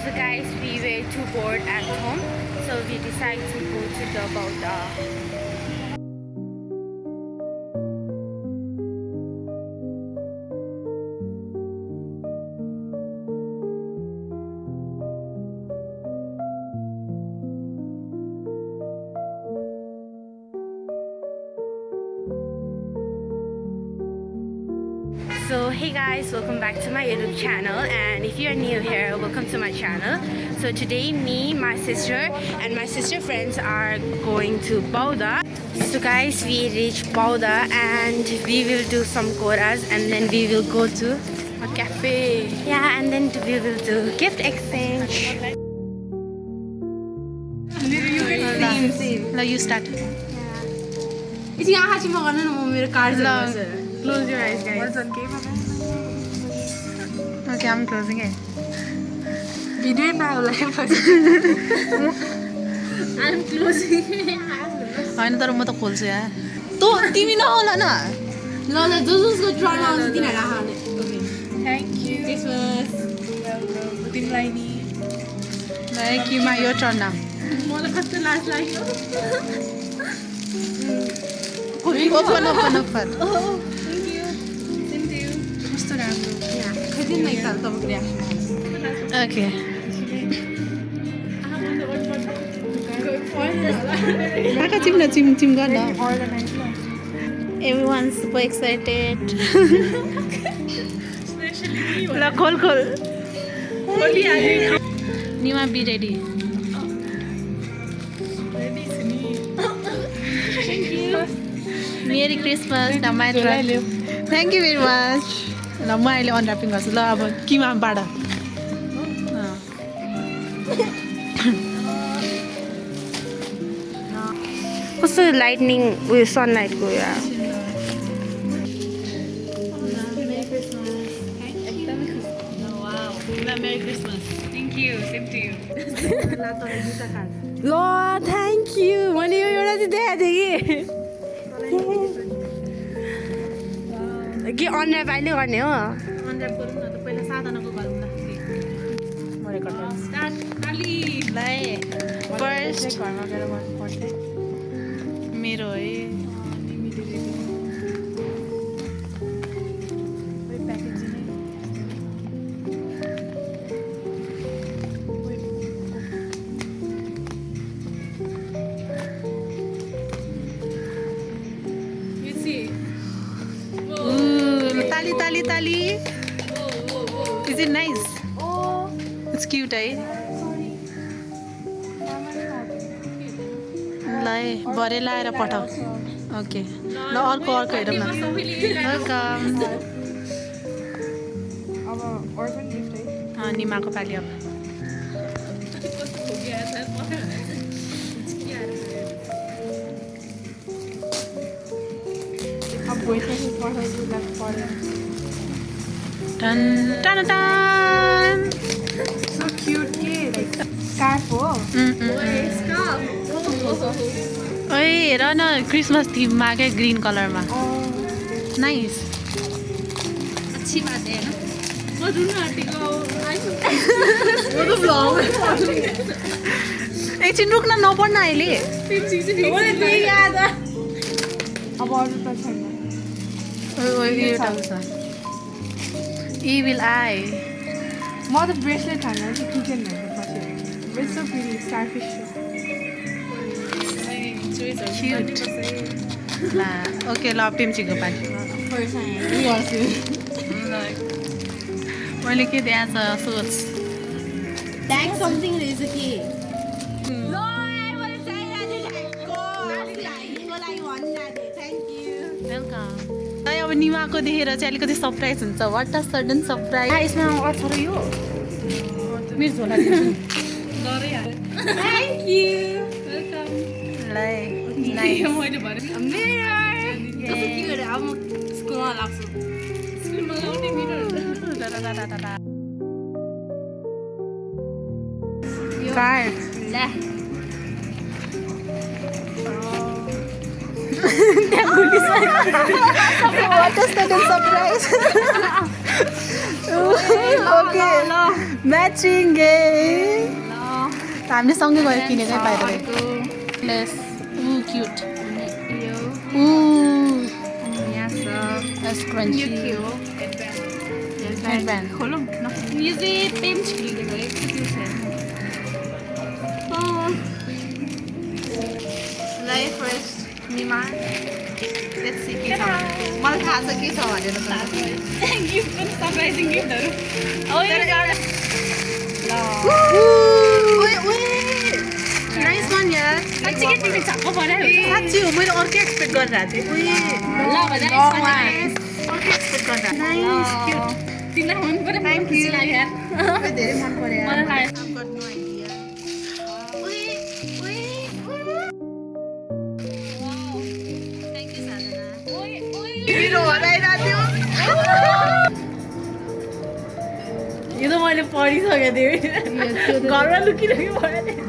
So guys, we were too bored at home, so we decided to go to the Bauda. So hey guys, welcome back to my YouTube channel, and if you're new here, welcome to my channel. So today me, my sister and my sister friends are going to Bauda. So guys, we reached Bauda and we will do some koras and then we will go to a cafe. Yeah, and then we will do gift exchange. Now you start. Close your eyes, guys. Okay, I'm closing it. Video now live. I'm closing it. होइन तर म त खोल्छु यार तँ तिमी नहोला न ल जसको टर्न आउँछ तिनीहरु हाल्ने थ्यांक यू क्रिसमस तिमीलाई नि थ्याङ्क यू मा यो टर्न नाउ मलाई कस्तो लाज लाग्यो open open open thank you same to you कस्तो राम्रो खैदिन न एकताल तपाईको रियाक्सन ओके काका चिम न चिम चिम गर न Everyone's super excited. ल खोल खोल Nima be ready merry Christmas टमाटर थ्याङ्क यू भेरी मच ल म अहिले अनऱ्यापिङ गर्छु ल अब किमा बाडा कस्तो लाइटनिङ उयो सनलाइटको यार merry Christmas thank you same to you ल थ्याङ्क यू मैले यो एउटा चाहिँ देखाएको थिएँ कि अनऱ्याप अहिले गर्ने हो अनऱ्याप गरौँ न त पहिला साधनाको गरौँ ल फर्स्ट घरमा गएर गर्नुपर्छ मेरो है ताली ताली ताली is it nice it's cute है ल है भरे लाएर पठाऊ ओके ल अर्को अर्को हेरौँ न वेलकम निमाको पालि अब टन टन टन So cute kid. Like scarf हो ओए हेर न क्रिसमस थिममा क्या ग्रिन कलरमा नाइस अच्छी बात है ना वो रुन आंटीको एकछिन रुक्न नपढ्न अहिले अब अरू त छैन इभिल आई म त ब्रेसलेट हाल्न चाहिँ किचन हेर्नु पर्छ it's so pretty starfish cute ल ओके ल पिम्चीको पानी मैले के दिएको छ सोच Thank something रहेछ कि वेलकम अब निमाको देखेर चाहिँ अलिकति सरप्राइज हुन्छ वाट अ सडन सरप्राइज यसमा अक्षर यो मेरो झोला थ्याङ्क यू वेलकम मैले भने अब म स्कुलमा लाग्छु स्कुलमा लाउने कार्ड ल्या What a sudden surprise! Okay matching गे हामीले सँगै गएर किनेकै बाहिर लेस क्युट क्रन्ची हेडब्यान्ड खोलौँ न यो चाहिँ पेन छिलेको यस्तो छ life first Nima let's see के छ मलाई थाहा छ के छ भनेर गिफ्ट पनि सरप्राइजिङ गिफ्टहरू नाइस वान यार साँच्चै तिमीले छक्क पऱ्यो साँच्ची हो मैले अर्कै एक्सपेक्ट गरिरहेको थिएँ अर्कै एक्सपेक्ट गरिरहेको नाइस क्युट तिमीलाई मन पऱ्यो Thank you. लाग्यो धेरै मन पर्यो मलाई लाग्यो यो त मैले पढिसकेको थिएँ घरमा लुकिरहेको भयो